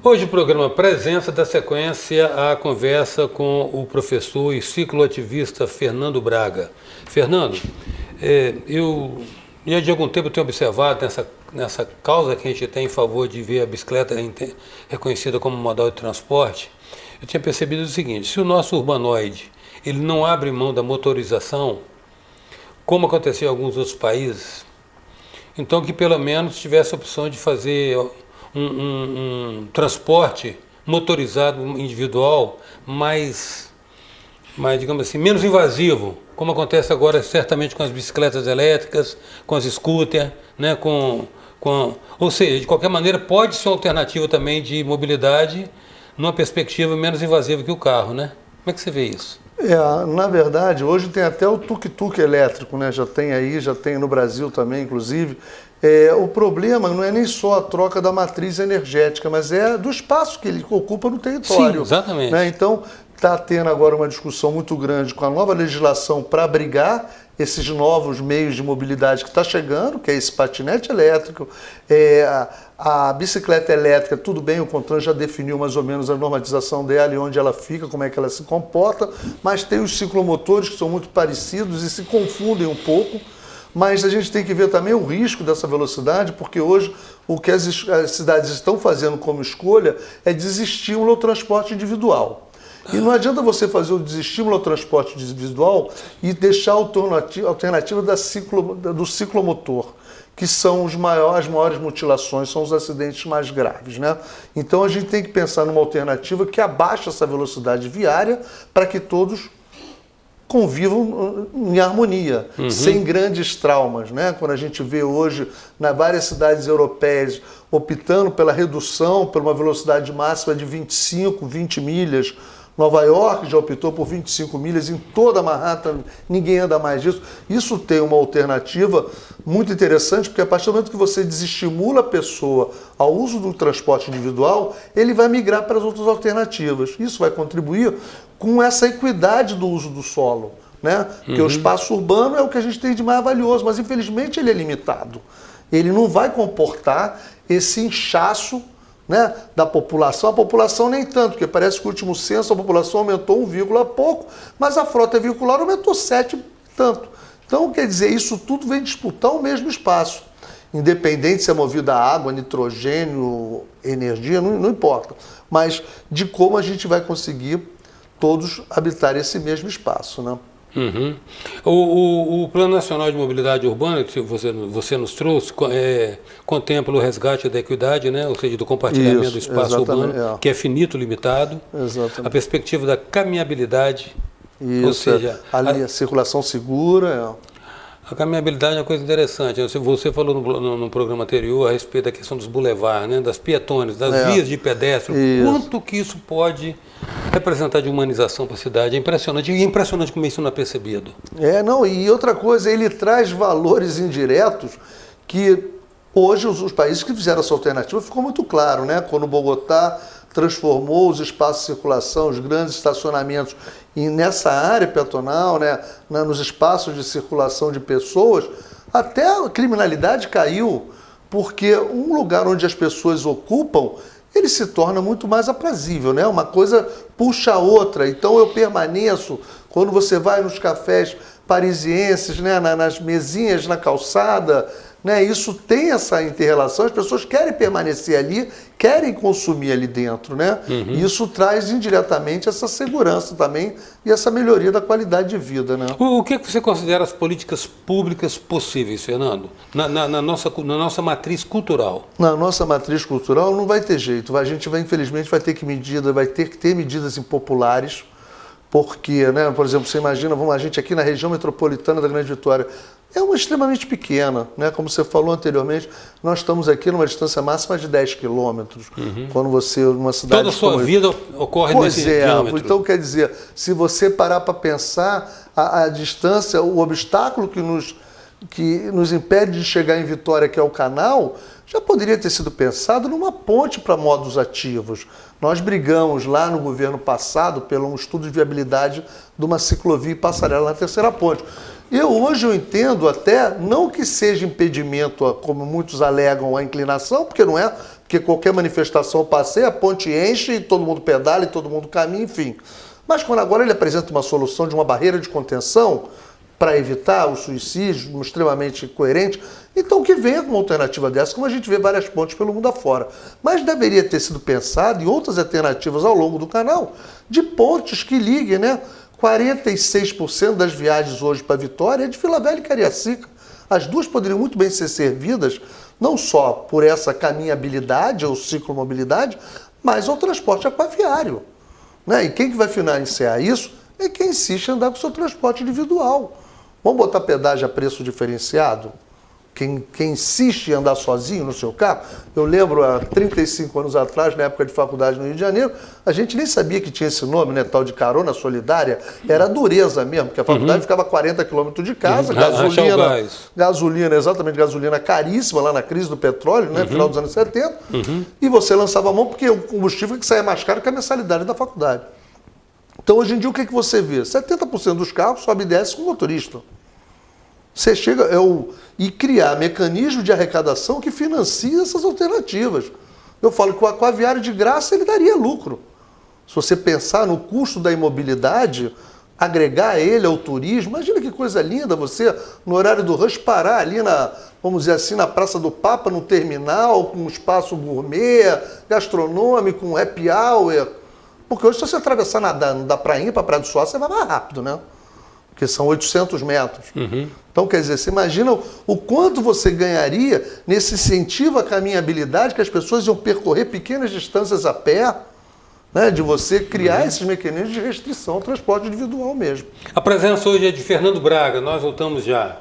Hoje o programa Presença dá sequência à conversa com o professor e cicloativista Fernando Braga. Fernando, eu já de algum tempo tenho observado nessa causa que a gente tem em favor de ver a bicicleta reconhecida como modal de transporte, eu tinha percebido o seguinte: se o nosso urbanoide ele não abre mão da motorização, como aconteceu em alguns outros países, então que pelo menos tivesse a opção de fazer um transporte motorizado individual mais, digamos assim, menos invasivo, como acontece agora certamente com as bicicletas elétricas, com as scooters, né, ou seja, de qualquer maneira pode ser uma alternativa também de mobilidade numa perspectiva menos invasiva que o carro, né? Como é que você vê isso? Na verdade, hoje tem até o tuk-tuk elétrico, né? Já tem no Brasil também, inclusive. O problema não é nem só a troca da matriz energética, mas é do espaço que ele ocupa no território. Sim, exatamente. Né? Então, está tendo agora uma discussão muito grande com a nova legislação para abrigar esses novos meios de mobilidade que está chegando, que é esse patinete elétrico, a bicicleta elétrica. Tudo bem, o CONTRAN já definiu mais ou menos a normatização dela e onde ela fica, como é que ela se comporta, mas tem os ciclomotores que são muito parecidos e se confundem um pouco. Mas a gente tem que ver também o risco dessa velocidade, porque hoje o que as cidades estão fazendo como escolha é desestímulo ao transporte individual. E não adianta você fazer o desestímulo ao transporte individual e deixar a alternativa do ciclomotor, que são as maiores mutilações, são os acidentes mais graves, né? Então a gente tem que pensar numa alternativa que abaixe essa velocidade viária para que todos convivam em harmonia, sem grandes traumas, né? Quando a gente vê hoje, várias cidades europeias optando pela redução, por uma velocidade máxima de 25, 20 milhas, Nova York já optou por 25 milhas, em toda Manhattan ninguém anda mais disso. Isso tem uma alternativa muito interessante, porque a partir do momento que você desestimula a pessoa ao uso do transporte individual, ele vai migrar para as outras alternativas. Isso vai contribuir com essa equidade do uso do solo, né? Porque o espaço urbano é o que a gente tem de mais valioso, mas infelizmente ele é limitado. Ele não vai comportar esse inchaço, né, da população. A população nem tanto, porque parece que no último censo a população aumentou 1, pouco, mas a frota veicular aumentou 7 tanto. Então, quer dizer, isso tudo vem disputar o mesmo espaço. Independente se é movido a água, nitrogênio, energia, não importa. Mas de como a gente vai conseguir todos habitar esse mesmo espaço, né? O Plano Nacional de Mobilidade Urbana, que você nos trouxe, contempla o resgate da equidade, né? Ou seja, do compartilhamento do espaço urbano, que é finito, limitado. Exatamente. A perspectiva da caminhabilidade, ou seja, a circulação segura. A caminhabilidade é uma coisa interessante. Você falou no programa anterior a respeito da questão dos boulevards, né? Das pietones, das vias de pedestre. Quanto que isso pode representar de humanização para a cidade? É impressionante. E é impressionante como isso não é percebido. E outra coisa, ele traz valores indiretos que hoje os países que fizeram essa alternativa ficou muito claro, né? Quando Bogotá transformou os espaços de circulação, os grandes estacionamentos, e nessa área pedonal, né, nos espaços de circulação de pessoas, até a criminalidade caiu, porque um lugar onde as pessoas ocupam, ele se torna muito mais aprazível, né? Uma coisa puxa a outra. Então eu permaneço, quando você vai nos cafés parisienses, né, nas mesinhas na calçada, né, isso tem essa inter-relação, as pessoas querem permanecer ali, querem consumir ali dentro, né? E isso traz indiretamente essa segurança também e essa melhoria da qualidade de vida, né? O que você considera as políticas públicas possíveis, Fernando, na nossa matriz cultural? Na nossa matriz cultural não vai ter jeito, a gente infelizmente vai ter que ter medidas impopulares, porque, né, por exemplo, você imagina, a gente aqui na região metropolitana da Grande Vitória, é uma extremamente pequena, né? Como você falou anteriormente, nós estamos aqui numa distância máxima de 10 quilômetros. Quando você, numa cidade... Toda a sua vida ocorre nesse diâmetro. Então, quer dizer, se você parar para pensar, a distância, o obstáculo que nos impede de chegar em Vitória, que é o canal, já poderia ter sido pensado numa ponte para modos ativos. Nós brigamos lá no governo passado pelo estudo de viabilidade de uma ciclovia e passarela na terceira ponte. Hoje eu entendo até, não que seja impedimento, como muitos alegam, a inclinação, porque não é, porque qualquer manifestação passeia, a ponte enche e todo mundo pedala e todo mundo caminha, enfim. Mas quando agora ele apresenta uma solução de uma barreira de contenção para evitar o suicídio, extremamente coerente, então que venha com uma alternativa dessa, como a gente vê várias pontes pelo mundo afora. Mas deveria ter sido pensado em outras alternativas ao longo do canal, de pontes que liguem, né? 46% das viagens hoje para Vitória é de Vila Velha e Cariacica. As duas poderiam muito bem ser servidas, não só por essa caminhabilidade ou ciclomobilidade, mas ao transporte aquaviário, né? E quem que vai financiar isso é quem insiste em andar com o seu transporte individual. Vamos botar pedágio a preço diferenciado? Quem insiste em andar sozinho no seu carro? Eu lembro, há 35 anos atrás, na época de faculdade no Rio de Janeiro, a gente nem sabia que tinha esse nome, né? Tal de carona solidária. Era dureza mesmo, porque a faculdade ficava a 40 quilômetros de casa, gasolina, exatamente, gasolina caríssima lá na crise do petróleo, né? Final dos anos 70. E você lançava a mão porque o combustível que saía mais caro que a mensalidade da faculdade. Então, hoje em dia, o que você vê? 70% dos carros sobe e desce com o motorista. Você chega e criar mecanismos de arrecadação que financiem essas alternativas. Eu falo que o aquaviário de graça ele daria lucro. Se você pensar no custo da imobilidade, agregar ele ao turismo, imagina que coisa linda você, no horário do rush, parar ali vamos dizer assim, na Praça do Papa, no terminal, com um espaço gourmet, gastronômico, um happy hour. Porque hoje, se você atravessar da prainha para a Praia do Suá, você vai mais rápido, né? Porque são 800 metros. Então, quer dizer, você imagina o quanto você ganharia nesse incentivo à caminhabilidade, que as pessoas iam percorrer pequenas distâncias a pé, né? De você criar esses mecanismos de restrição ao transporte individual mesmo. A presença hoje é de Fernando Braga, nós voltamos já.